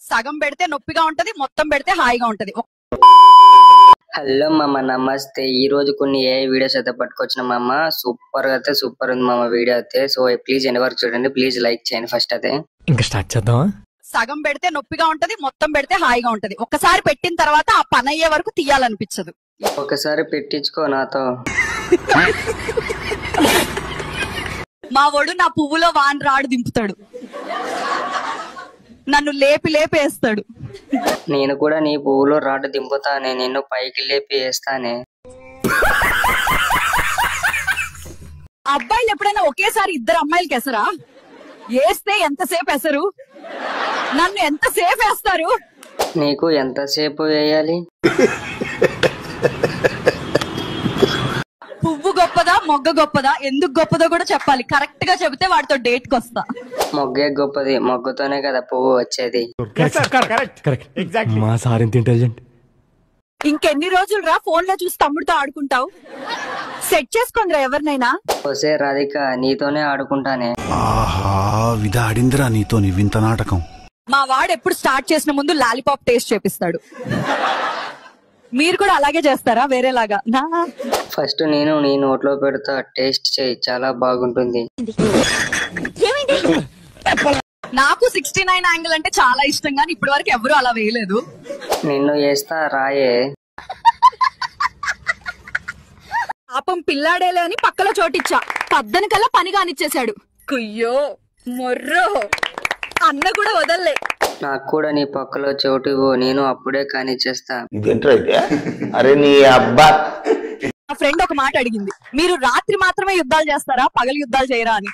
సగం పెడితే నొప్పిగా ఉంటది, మొత్తం పెడితే హాయిగా ఉంటది. హలో మామ, నమస్తే. ఈ రోజు కొన్ని ఏ వీడియోస్ అయితే పట్టుకొచ్చిన మామ. సూపర్ గా అయితే సూపర్ ఉంది మామ వీడియో అయితే. సో ప్లీజ్ ఎన్ని వరకు చూడండి, ప్లీజ్ లైక్ చేయండి ఫస్ట్ అయితే. ఇంకా స్టార్ట్ చేద్దాం. సగం పెడితే నొప్పిగా ఉంటది, మొత్తం పెడితే హాయిగా ఉంటది. ఒక్కసారి పెట్టిన తర్వాత ఆ పని అయ్యే వరకు తీయాలనిపించదు. ఒకసారి పెట్టించుకో నాతో. మా వాడు నా పువ్వులో వాన్ రాడు దింపుతాడు, నన్ను లేపి లేపి వేస్తాడు. నేను కూడా నీ పువ్వులో రాడ్డు దింపుతానే, నిన్ను పైకి లేపి వేస్తానే. అబ్బాయిలు ఎప్పుడైనా ఒకేసారి ఇద్దరు అమ్మాయిలకి ఎసరా? వేస్తే ఎంతసేపు ఎసరు? నన్ను ఎంతసేపు వేస్తారు? నీకు ఎంతసేపు వేయాలి? పువ్వు గొప్పదా మొగ్గ గొప్పదా, ఎందుకు గొప్పదో కూడా చెప్పాలి. కరెక్ట్ గా చెబితే వాడితో డేట్ కి వస్తా. మొగ్గే గొప్పది, మొగ్గుతోనే కదా పువ్వు వచ్చేది. మా సార్ ఇంత ఇంటెలిజెంట్. ఇంకెన్ని రోజులు రా ఫోన్ లో చూసి తమ్ముడితో ఆడుకుంటావు? సెట్ చేసుకుందిరా ఎవరినైనా. వసే రాధిక, నీతోనే ఆడుకుంటానే. ఆహా, విధాడిందిరా నీతో నీ వింత నాటకం. మా వాడు ఎప్పుడు స్టార్ట్ చేసిన ముందు లాలీపాప్ టేస్ట్ చేపిస్తాడు. మీరు కూడా అలాగే చేస్తారా వేరేలాగా? ఫస్ట్ నేను నీ నోట్లో పెడతా, టేస్ట్ చేయి, చాలా బాగుంటుంది. నాకు 69 యాంగిల్ అంటే చాలా ఇష్టం, కానీ ఇప్పటి వరకు ఎవరు అలా వేయలేదు. నిన్ను వేస్తా రాయే. పాపం పిల్లాడేలే అని పక్కలో చోటిచ్చా, పద్దన కల్లా పని కానిచ్చేశాడు. కుయ్యో మొర్రో అన్న కూడా వదల్లే. నాకు కూడా నీ పక్కలో చోటు, నేను అప్పుడే కానిచ్చేస్తా. అరే నీ అబ్బా. మా ఫ్రెండ్ ఒక మాట అడిగింది, మీరు రాత్రి మాత్రమే యుద్ధాలు చేస్తారా, పగలు యుద్ధాలు చేయరా అని.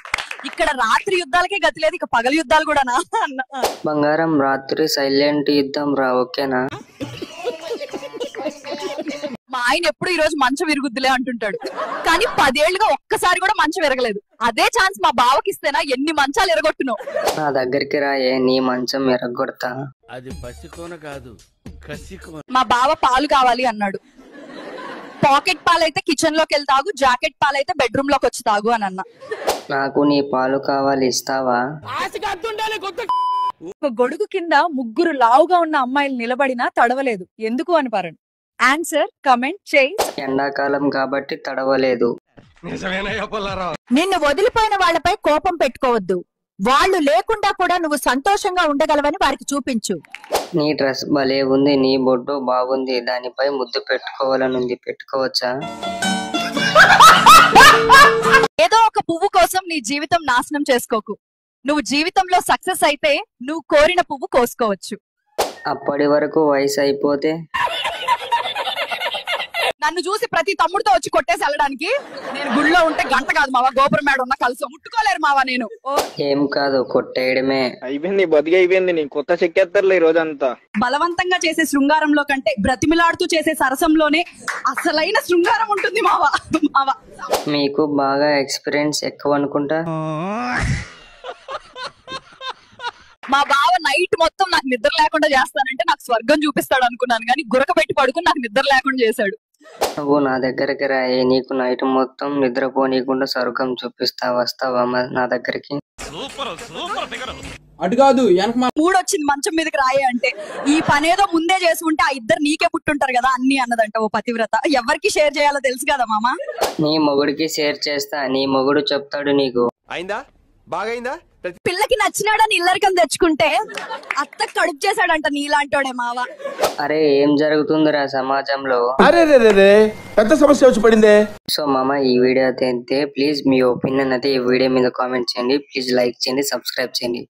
ఇక్కడ రాత్రి యుద్ధాలకే గతి లేదు, ఇక పగలు యుద్ధాలు కూడానా అన్న. బంగారం, రాత్రి సైలెంట్ యుద్ధం రా, ఓకేనా? మా ఆయన ఎప్పుడు ఈ రోజు మంచం విరుగుద్దులే అంటుంటాడు, కానీ 10 ఏళ్లుగా ఒక్కసారి కూడా మంచం విరగలేదు. అదే ఛాన్స్ మా బావకి ఇస్తేనా ఎన్ని మంచాలు ఎరగొట్టును. నా దగ్గరికి రాయే, నీ మంచం ఎరగొడతా. అది పసికోన కాదు, కసికోన. మా బావ పాలు కావాలి అన్నాడు. పాకెట్ పాలైతే కిచెన్ లోకి వెళ్ళి తాగు, జాకెట్ పాలైతే బెడ్రూమ్ లోకి వచ్చి తాగు అని అన్నా. నాకు నీ పాలు కావాలి, ఇస్తావా? ఒక గొడుగు కింద ముగ్గురు లావుగా ఉన్న అమ్మాయిలు నిలబడినా తడవలేదు, ఎందుకు అని పారండి. ఆన్సర్ కమెంట్ చేయి. ఎండాకాలం కాబట్టి తడవలేదు. నిన్ను వదిలిపోయిన వాళ్ళపై కోపం పెట్టుకోవద్దు, వాళ్ళు లేకుండా కూడా నువ్వు సంతోషంగా ఉండగలవని వారికి చూపించు. నీ డ్రెస్ భలే ఉంది, నీ బొడ్డు బాగుంది, దానిపై ముద్దు పెట్టుకోవాలనుంది, పెట్టుకోవచ్చా? ఏదో ఒక పువ్వు కోసం నీ జీవితం నాశనం చేసుకోకు. నువ్వు జీవితంలో సక్సెస్ అయితే నువ్వు కోరిన పువ్వు కోసుకోవచ్చు. అప్పటి వరకు వయసు అయిపోతే నన్ను చూసి ప్రతి తమ్ముడితో వచ్చి కొట్టేసి వెళ్ళడానికి. నేను గుళ్ళో ఉంటే గంట కాదు మావా, గోపురం మేడ ఉన్న కలిసి ముట్టుకోలేరు మావా. నేను ఏం కాదు, కొట్టేయడమే. అయిపోయింది, బతికి అయిపోయింది. నీ కొత్త చెక్కేస్తారులే ఈ రోజంతా. బలవంతంగా చేసే శృంగారంలో కంటే బ్రతిమిలాడుతూ చేసే సరసంలోనే అసలైన శృంగారం ఉంటుంది మావా. మావా, మీకు బాగా ఎక్స్పీరియన్స్ ఎక్కువ అనుకుంటా. మా బావ నైట్ మొత్తం నాకు నిద్ర లేకుండా చేస్తానంటే నాకు స్వర్గం చూపిస్తాడు అనుకున్నాను, కానీ గురక పెట్టి పడుకుని నాకు నిద్ర లేకుండా చేశాడు. నువ్వు నా దగ్గరికి రాయే, నీకు నైట్ మొత్తం నిద్రపోనీయకుండా స్వర్గం చూపిస్తా. వస్తావా నా దగ్గరికి? అటు కాదు, మూడొచ్చింది మంచం మీదకి రాయే అంటే, ఈ పనేదో ముందే చేసుకుంటే ఆ ఇద్దరు నీకే పుట్టుంటారు కదా అన్ని అన్నదంట ఓ పతివ్రత. ఎవరికి షేర్ చేయాలో తెలుసు కదా మామ. నీ మొగుడికి షేర్ చేస్తా, నీ మొగుడు చెప్తాడు నీకు. అయిందా? బాగైందా? పిల్లకి నచ్చినాడని ఇల్లరికం తెచ్చుకుంటే అత్త కడుపు చేశాడంట నీలాంటోడే మావా. అరే ఏం జరుగుతుందిరా సమాజంలో? అరే పెద్ద సమస్య వచ్చి పడిందే. సో మామ, ఈ వీడియో అయితే ప్లీజ్ మీ ఒపీనియన్ అయితే ఈ వీడియో మీద కామెంట్ చేయండి, ప్లీజ్ లైక్ చేయండి, సబ్స్క్రైబ్ చేయండి.